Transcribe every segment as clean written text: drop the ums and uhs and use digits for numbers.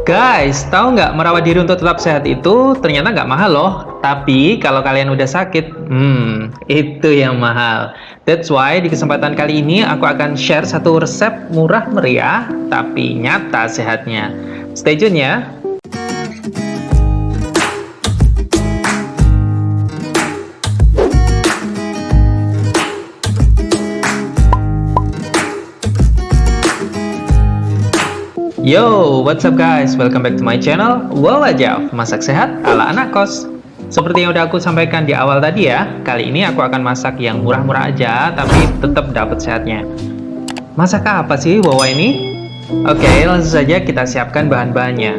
Guys, tahu nggak merawat diri untuk tetap sehat itu ternyata nggak mahal loh. Tapi kalau kalian udah sakit, itu yang mahal. That's why di kesempatan kali ini aku akan share satu resep murah meriah tapi nyata sehatnya. Stay tune ya. Yo, what's up guys? Welcome back to my channel. Wow aja, masak sehat ala anak kos. Seperti yang udah aku sampaikan di awal tadi ya, kali ini aku akan masak yang murah-murah aja, tapi tetap dapat sehatnya. Masak apa sih Wawa ini? Oke, langsung saja kita siapkan bahan-bahannya.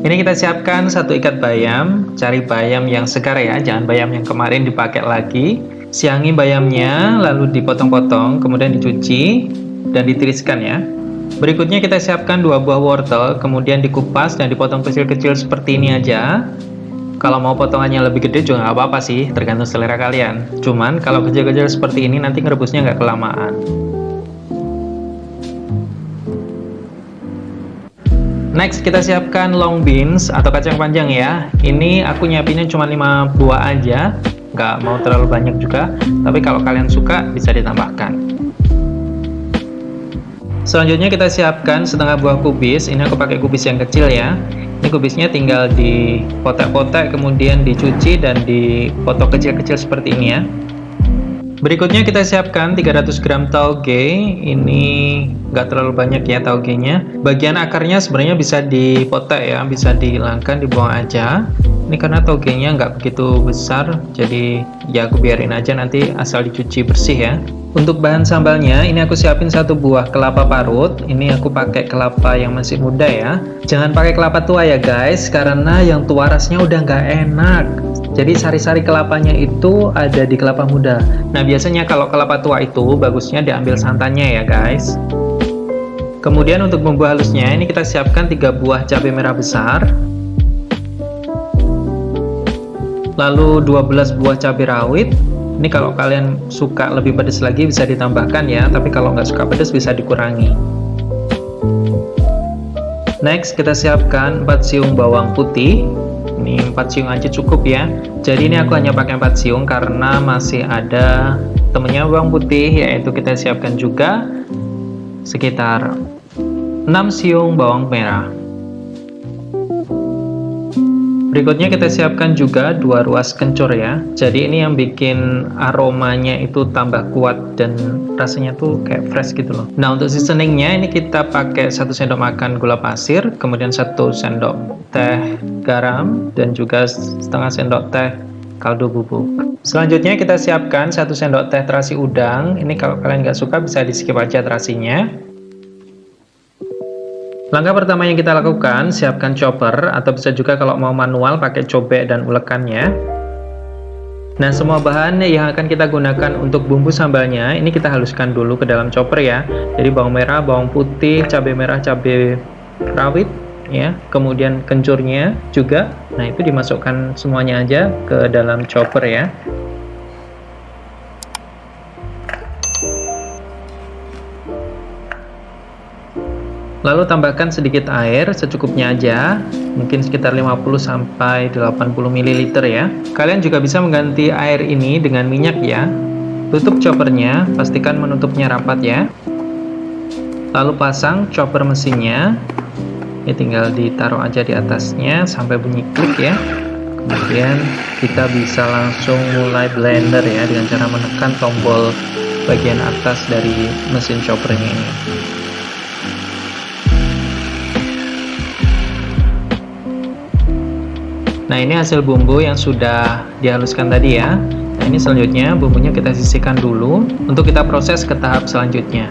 Ini kita siapkan satu ikat bayam, cari bayam yang segar ya, jangan bayam yang kemarin dipakai lagi. Siangi bayamnya, lalu dipotong-potong, kemudian dicuci dan ditiriskan ya. Berikutnya kita siapkan 2 buah wortel, kemudian dikupas dan dipotong kecil-kecil seperti ini aja. Kalau mau potongannya lebih gede juga nggak apa-apa sih, tergantung selera kalian. Cuman kalau kecil-kecil seperti ini nanti ngerebusnya nggak kelamaan. Next kita siapkan long beans atau kacang panjang ya. Ini aku nyiapinnya cuma 5 buah aja, nggak mau terlalu banyak juga, tapi kalau kalian suka bisa ditambahkan. Selanjutnya kita siapkan setengah buah kubis. Ini aku pakai kubis yang kecil ya. Ini kubisnya tinggal dipotek-potek, kemudian dicuci dan dipotong kecil-kecil seperti ini ya. Berikutnya kita siapkan 300 gram tauge. Ini nggak terlalu banyak ya taugenya. Bagian akarnya sebenarnya bisa dipotek ya, bisa dihilangkan, dibuang aja. Ini karena taugenya nggak begitu besar, jadi ya aku biarin aja, nanti asal dicuci bersih ya. Untuk bahan sambalnya, ini aku siapin 1 buah kelapa parut. Ini aku pakai kelapa yang masih muda ya. Jangan pakai kelapa tua ya guys, karena yang tua rasanya udah nggak enak. Jadi sari-sari kelapanya itu ada di kelapa muda. Nah biasanya kalau kelapa tua itu bagusnya diambil santannya ya guys. Kemudian untuk bumbu halusnya, ini kita siapkan 3 buah cabai merah besar, lalu 12 buah cabai rawit. Ini kalau kalian suka lebih pedas lagi bisa ditambahkan ya, tapi kalau nggak suka pedas bisa dikurangi. Next kita siapkan 4 siung bawang putih. Ini 4 siung aja cukup ya. Jadi ini aku hanya pakai 4 siung karena masih ada temennya bawang putih, yaitu kita siapkan juga sekitar 6 siung bawang merah. Berikutnya kita siapkan juga 2 ruas kencur ya. Jadi ini yang bikin aromanya itu tambah kuat dan rasanya tuh kayak fresh gitu loh. Nah untuk seasoningnya ini kita pakai 1 sendok makan gula pasir, kemudian 1 sendok teh garam, dan juga setengah sendok teh kaldu bubuk. Selanjutnya kita siapkan 1 sendok teh terasi udang. Ini kalau kalian nggak suka bisa di skip aja terasinya. Langkah pertama yang kita lakukan, siapkan chopper, atau bisa juga kalau mau manual pakai cobek dan ulekannya. Nah semua bahan yang akan kita gunakan untuk bumbu sambalnya, ini kita haluskan dulu ke dalam chopper ya. Jadi bawang merah, bawang putih, cabai merah, cabai rawit ya, kemudian kencurnya juga. Nah itu dimasukkan semuanya aja ke dalam chopper ya. Lalu tambahkan sedikit air secukupnya aja, mungkin sekitar 50-80 ml ya. Kalian juga bisa mengganti air ini dengan minyak ya. Tutup choppernya, pastikan menutupnya rapat ya. Lalu pasang chopper mesinnya. Ini tinggal ditaruh aja di atasnya sampai bunyi klik ya. Kemudian kita bisa langsung mulai blender ya, dengan cara menekan tombol bagian atas dari mesin choppernya ini. Nah ini hasil bumbu yang sudah dihaluskan tadi ya. Nah ini selanjutnya bumbunya kita sisihkan dulu untuk kita proses ke tahap selanjutnya.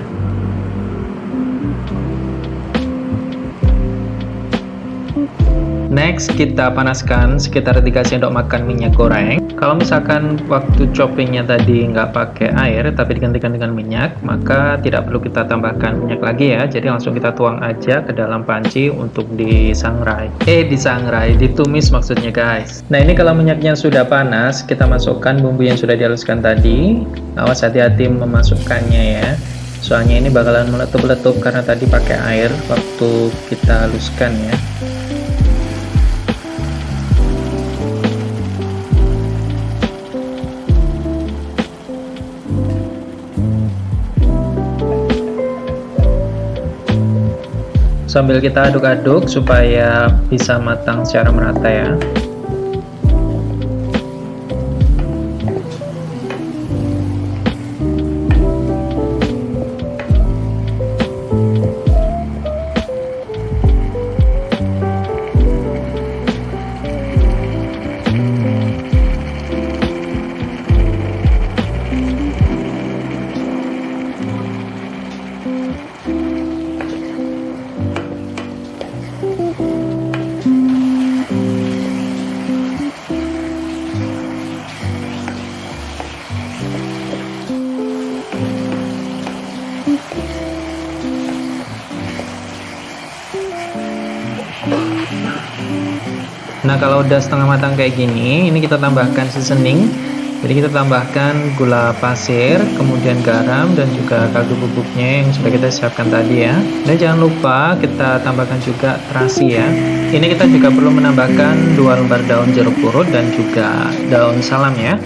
Next kita panaskan sekitar 3 sendok makan minyak goreng. Kalau misalkan waktu choppingnya tadi nggak pakai air tapi digantikan dengan minyak, maka tidak perlu kita tambahkan minyak lagi ya. Jadi langsung kita tuang aja ke dalam panci untuk disangrai. Ditumis maksudnya guys. Nah ini kalau minyaknya sudah panas, kita masukkan bumbu yang sudah dihaluskan tadi. Awas hati-hati memasukkannya ya, soalnya ini bakalan meletup-letup karena tadi pakai air waktu kita haluskan ya. Sambil kita aduk-aduk supaya bisa matang secara merata ya. Nah, kalau udah setengah matang kayak gini, ini kita tambahkan seasoning. Jadi kita tambahkan gula pasir, kemudian garam, dan juga kaldu bubuknya yang sudah kita siapkan tadi ya. Dan jangan lupa kita tambahkan juga terasi ya. Ini kita juga perlu menambahkan 2 lembar daun jeruk purut dan juga daun salam ya.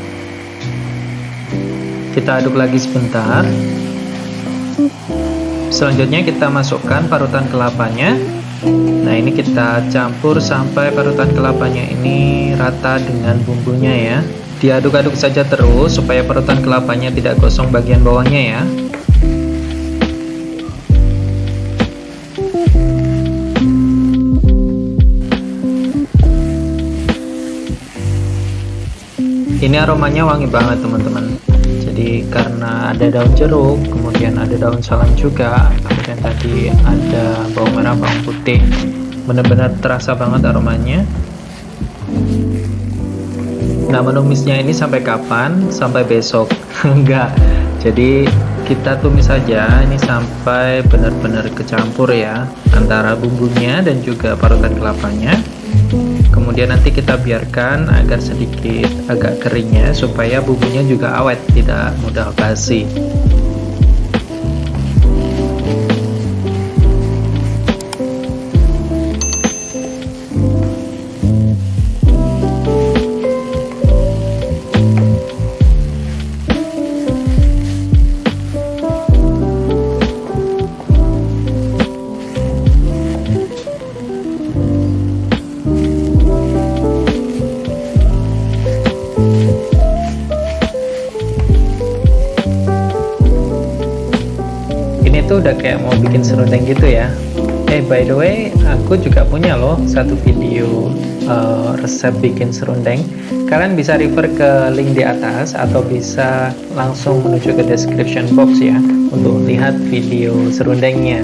Kita aduk lagi sebentar. Selanjutnya kita masukkan parutan kelapanya. Nah, ini kita campur sampai parutan kelapanya ini rata dengan bumbunya ya. Diaduk-aduk saja terus supaya parutan kelapanya tidak gosong bagian bawahnya ya. Ini aromanya wangi banget teman-teman. Jadi karena ada daun jeruk, kemudian ada daun salam juga, kemudian tadi ada bawang merah, bawang putih, benar-benar terasa banget aromanya. Nah, menumisnya ini sampai kapan? Sampai besok? Enggak. Jadi kita tumis saja ini sampai benar-benar kecampur ya antara bumbunya dan juga parutan kelapanya. Kemudian nanti kita biarkan agar sedikit agak keringnya supaya bumbunya juga awet, tidak mudah basi. Itu udah kayak mau bikin serundeng gitu ya. By the way, aku juga punya loh satu video resep bikin serundeng. Kalian bisa refer ke link di atas atau bisa langsung menuju ke description box ya untuk lihat video serundengnya.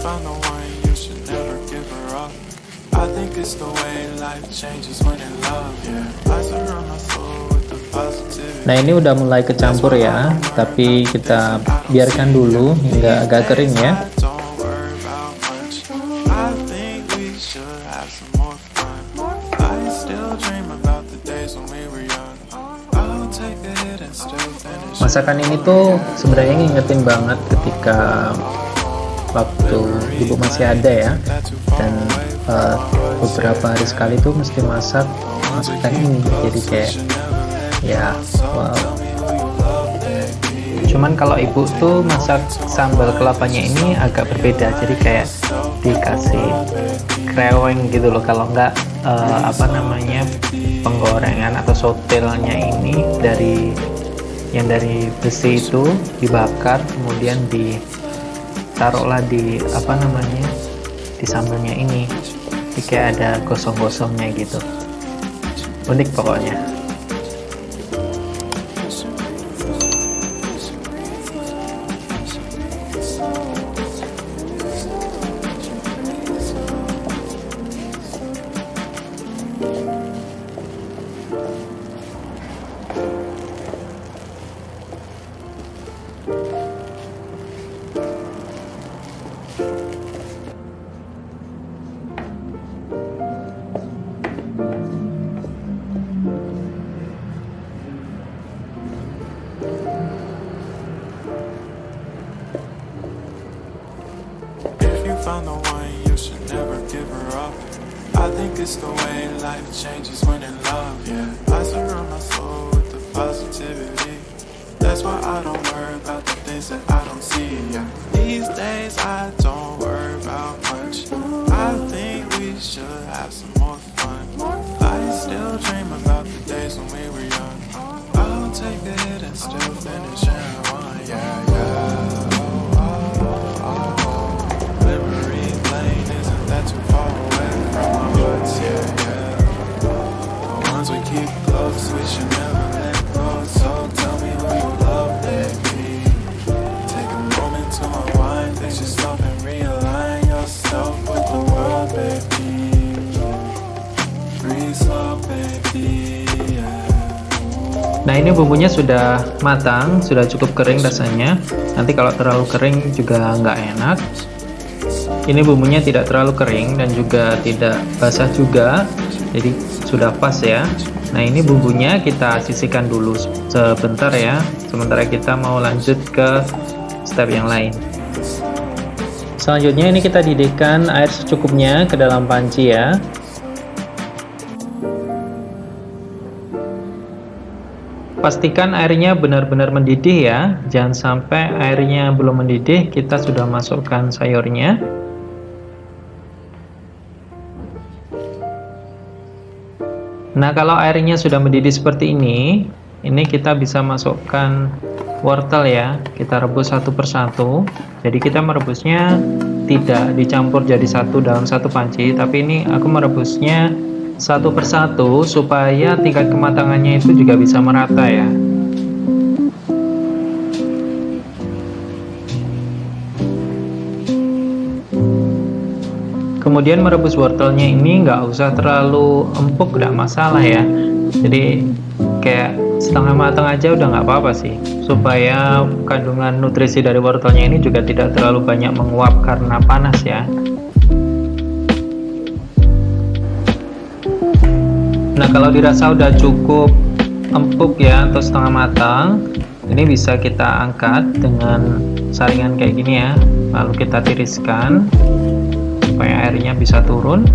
Found the one, you should never give her up. I think it's the way life changes when in love, yeah. I surround my soul with the positivity. Nah, ini udah mulai kecampur ya, tapi kita biarkan dulu hingga agak kering ya. Masakan ini tuh sebenarnya ngingetin banget ketika waktu ibu masih ada ya, dan beberapa hari sekali tuh mesti masakan ini, jadi kayak ya wow. Cuman kalau ibu tuh masak sambal kelapanya ini agak berbeda, jadi kayak dikasih kreweng gitu loh, kalau nggak penggorengan atau sotelnya ini dari besi itu dibakar, kemudian ditaruhlah di di sambalnya ini, jadi kayak ada gosong-gosongnya gitu, unik pokoknya. Found the one, you should never give her up. I think it's the way life changes when in love, yeah. I surround my soul with the positivity. That's why I don't worry about the things that I don't see, yeah. These days I don't worry about much. I think we should have some more fun. I still dream about the days when we were young. I'll take the hit and still finish in one, yeah, yeah. Too far away from our hearts, yeah, yeah. The ones we keep close, we should never let go. So tell me who you love, baby. Take a moment to unwind, fix yourself and realign yourself with the world, baby. Breathe slow, baby, yeah. Nah, ini bumbunya sudah matang, sudah cukup kering rasanya. Nanti kalau terlalu kering juga nggak enak. Ini bumbunya tidak terlalu kering dan juga tidak basah juga, jadi sudah pas ya. Nah, ini bumbunya kita sisihkan dulu sebentar ya, sementara kita mau lanjut ke step yang lain. Selanjutnya ini kita didihkan air secukupnya ke dalam panci ya. Pastikan airnya benar-benar mendidih ya, jangan sampai airnya belum mendidih kita sudah masukkan sayurnya. Nah, kalau airnya sudah mendidih seperti ini kita bisa masukkan wortel ya, kita rebus satu persatu. Jadi kita merebusnya tidak dicampur jadi satu dalam satu panci, tapi ini aku merebusnya satu persatu supaya tingkat kematangannya itu juga bisa merata ya. Kemudian merebus wortelnya ini nggak usah terlalu empuk, nggak masalah ya. Jadi kayak setengah matang aja udah nggak apa-apa sih, supaya kandungan nutrisi dari wortelnya ini juga tidak terlalu banyak menguap karena panas ya. Nah, kalau dirasa udah cukup empuk ya atau setengah matang, ini bisa kita angkat dengan saringan kayak gini ya, lalu kita tiriskan supaya airnya bisa turun.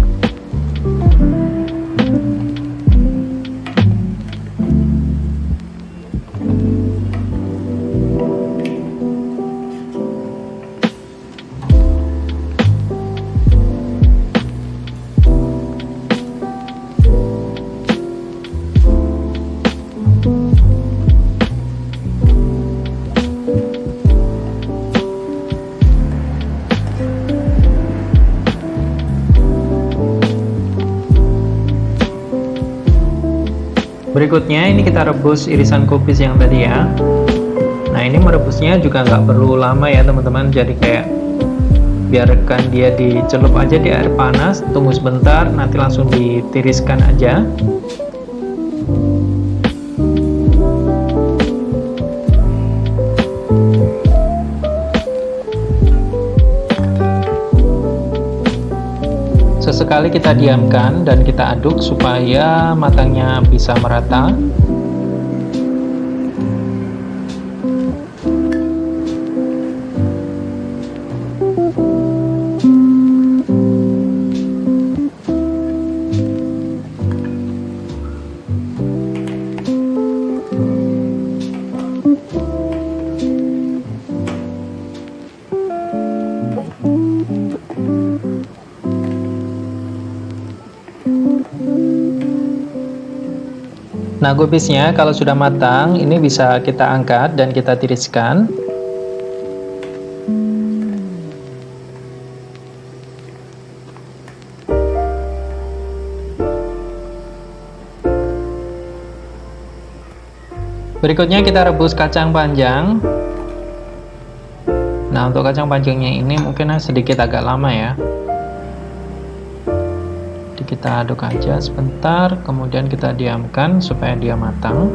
Berikutnya ini kita rebus irisan kubis yang tadi ya. Nah, ini merebusnya juga nggak perlu lama ya teman-teman, jadi kayak biarkan dia dicelup aja di air panas, tunggu sebentar, nanti langsung ditiriskan aja. Sesekali kita diamkan dan kita aduk supaya matangnya bisa merata. Nah, kubisnya kalau sudah matang, ini bisa kita angkat dan kita tiriskan. Berikutnya kita rebus kacang panjang. Nah, untuk kacang panjangnya ini mungkin sedikit agak lama ya. Jadi kita aduk aja sebentar, kemudian kita diamkan supaya dia matang.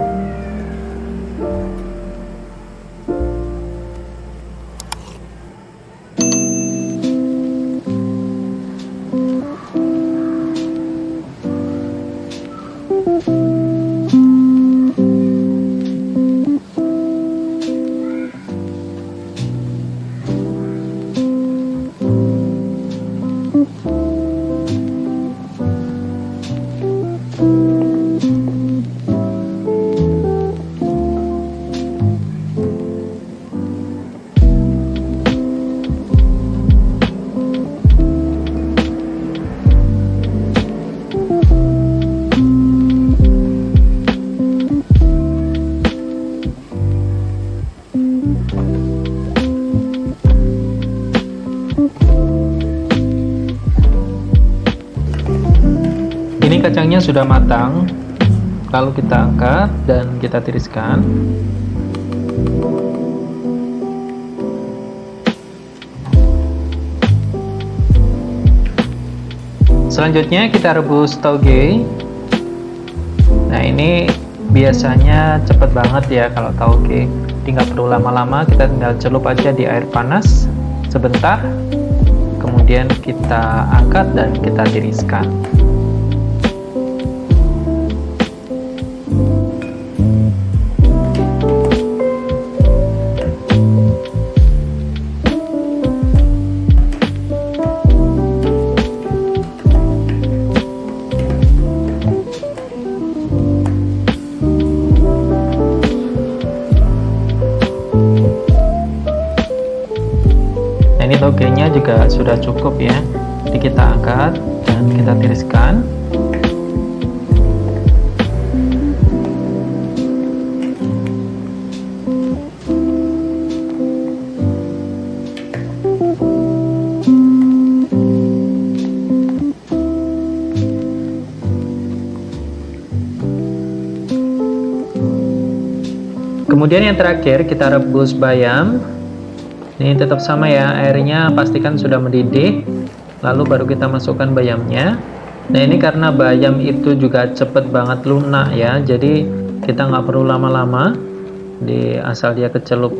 Ini kacangnya sudah matang, lalu kita angkat dan kita tiriskan. Selanjutnya kita rebus tauge. Nah, ini biasanya cepet banget ya kalau tauge, tinggal perlu lama-lama, kita tinggal celup aja di air panas sebentar, kemudian kita angkat dan kita tiriskan. Ini togenya juga sudah cukup ya, jadi kita angkat dan kita tiriskan. Kemudian yang terakhir kita rebus bayam. Ini tetap sama ya, airnya pastikan sudah mendidih, lalu baru kita masukkan bayamnya. Nah, ini karena bayam itu juga cepet banget lunak ya, jadi kita nggak perlu lama-lama, asal dia kecelup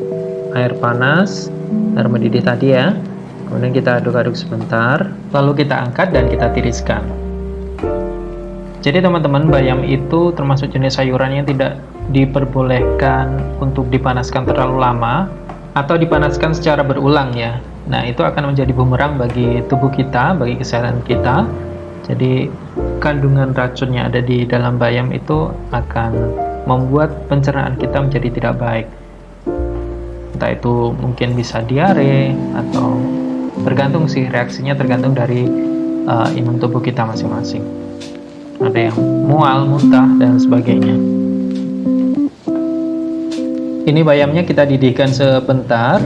air panas, air mendidih tadi ya. Kemudian kita aduk-aduk sebentar, lalu kita angkat dan kita tiriskan. Jadi teman-teman, bayam itu termasuk jenis sayuran yang tidak diperbolehkan untuk dipanaskan terlalu lama atau dipanaskan secara berulang ya. Nah, itu akan menjadi bumerang bagi tubuh kita, bagi kesehatan kita. Jadi kandungan racun yang ada di dalam bayam itu akan membuat pencernaan kita menjadi tidak baik. Entah itu mungkin bisa diare atau tergantung sih, reaksinya tergantung dari imun tubuh kita masing-masing. Ada yang mual, muntah dan sebagainya. Ini bayamnya kita didihkan sebentar.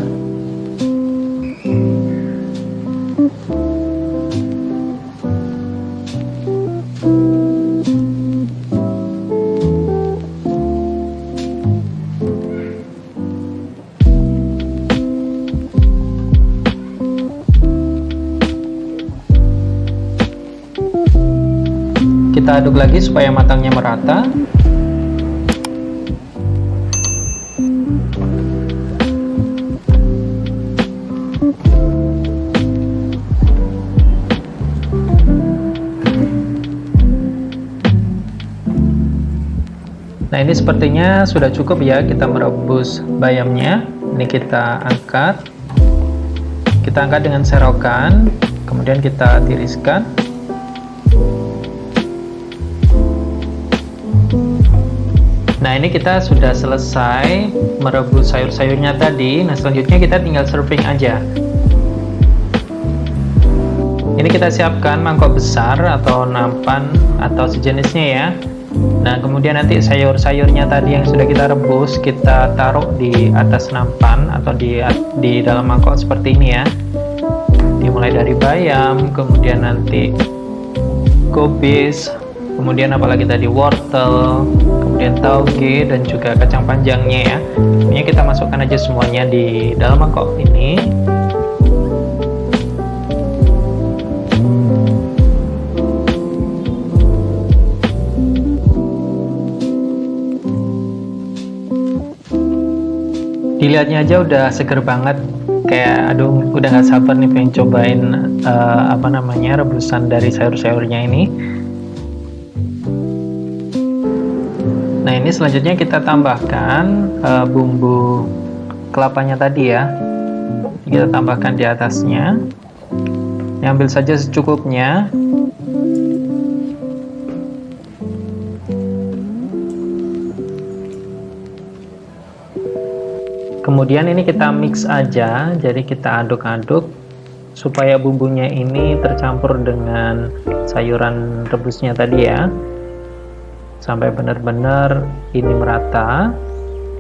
Kita aduk lagi supaya matangnya merata. Nah, ini sepertinya sudah cukup ya kita merebus bayamnya. Ini kita angkat. Kita angkat dengan serokan, kemudian kita tiriskan. Nah, ini kita sudah selesai merebus sayur-sayurnya tadi. Nah, selanjutnya kita tinggal serving aja. Ini kita siapkan mangkok besar atau nampan atau sejenisnya ya. Nah, kemudian nanti sayur-sayurnya tadi yang sudah kita rebus kita taruh di atas nampan atau di dalam mangkok seperti ini ya. Dimulai dari bayam, kemudian nanti kubis, kemudian apalagi tadi wortel, kemudian tauge dan juga kacang panjangnya ya. Ini kita masukkan aja semuanya di dalam mangkok ini. Dilihatnya aja udah seger banget, kayak aduh udah nggak sabar nih pengen cobain rebusan dari sayur-sayurnya ini. Nah, ini selanjutnya kita tambahkan bumbu kelapanya tadi ya. Kita tambahkan di atasnya. Ambil saja secukupnya. Kemudian ini kita mix aja, jadi kita aduk-aduk supaya bumbunya ini tercampur dengan sayuran rebusnya tadi ya, sampai benar-benar ini merata.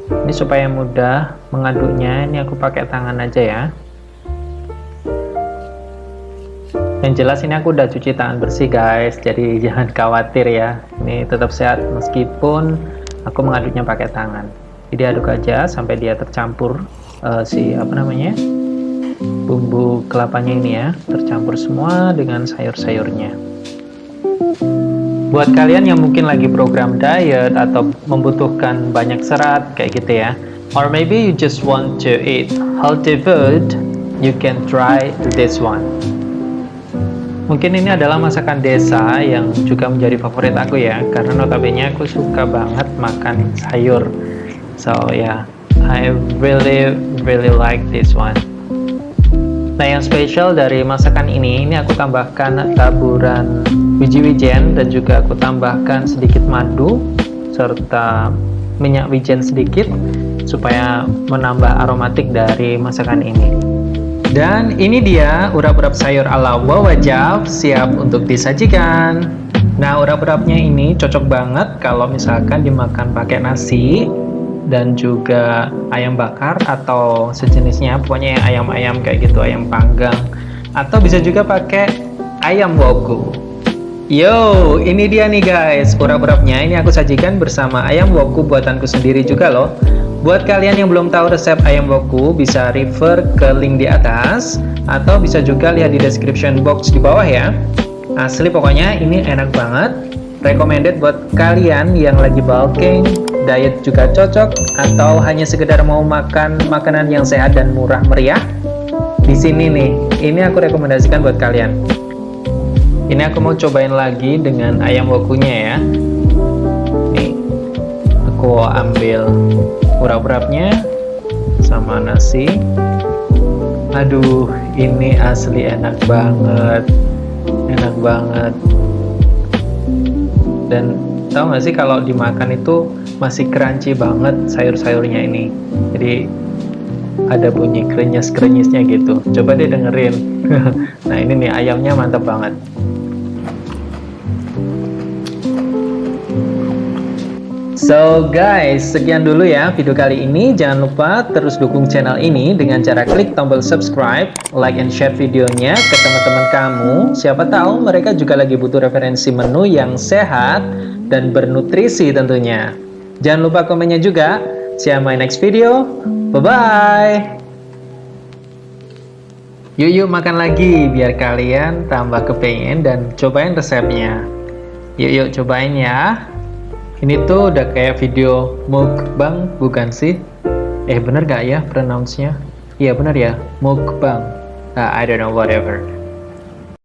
Ini supaya mudah mengaduknya, ini aku pakai tangan aja ya. Yang jelas ini aku udah cuci tangan bersih guys, jadi jangan khawatir ya, ini tetap sehat meskipun aku mengaduknya pakai tangan. Jadi aduk aja sampai dia tercampur bumbu kelapanya ini ya, tercampur semua dengan sayur-sayurnya. Buat kalian yang mungkin lagi program diet atau membutuhkan banyak serat kayak gitu ya, or maybe you just want to eat healthy food, you can try this one. Mungkin ini adalah masakan desa yang juga menjadi favorit aku ya, karena notabene aku suka banget makan sayur. So yeah, I really like this one. Nah, yang spesial dari masakan ini aku tambahkan taburan biji-wijen dan juga aku tambahkan sedikit madu serta minyak wijen sedikit supaya menambah aromatik dari masakan ini. Dan ini dia urap-urap sayur ala Wawajaf siap untuk disajikan. Nah, urap-urapnya ini cocok banget kalau misalkan dimakan pakai nasi dan juga ayam bakar atau sejenisnya, pokoknya ayam-ayam kayak gitu, ayam panggang, atau bisa juga pakai ayam woku. Yo, ini dia nih guys, urap-urapnya ini aku sajikan bersama ayam woku buatanku sendiri juga loh. Buat kalian yang belum tahu resep ayam woku, bisa refer ke link di atas atau bisa juga lihat di description box di bawah ya. Asli pokoknya ini enak banget, recommended buat kalian yang lagi bulking, diet juga cocok, atau hanya sekedar mau makan makanan yang sehat dan murah meriah. Di sini nih, ini aku rekomendasikan buat kalian. Ini aku mau cobain lagi dengan ayam wokunya ya. Nih, aku ambil urap-urapnya sama nasi. Aduh, ini asli enak banget, enak banget. Dan tahu nggak sih kalau dimakan itu masih crunchy banget sayur-sayurnya ini, jadi ada bunyi krenyes-krenyesnya gitu. Coba deh dengerin. Nah, ini nih ayamnya mantap banget. So guys, sekian dulu ya video kali ini. Jangan lupa terus dukung channel ini dengan cara klik tombol subscribe, like and share videonya ke teman-teman kamu. Siapa tahu mereka juga lagi butuh referensi menu yang sehat dan bernutrisi tentunya. Jangan lupa komennya juga. See you on my next video. Bye-bye. Yuk makan lagi biar kalian tambah kepengen dan cobain resepnya. Yuk cobain ya. Ini tuh udah kayak video mukbang bukan sih? Bener gak ya pronounce-nya? Iya bener ya, mukbang. I don't know, whatever.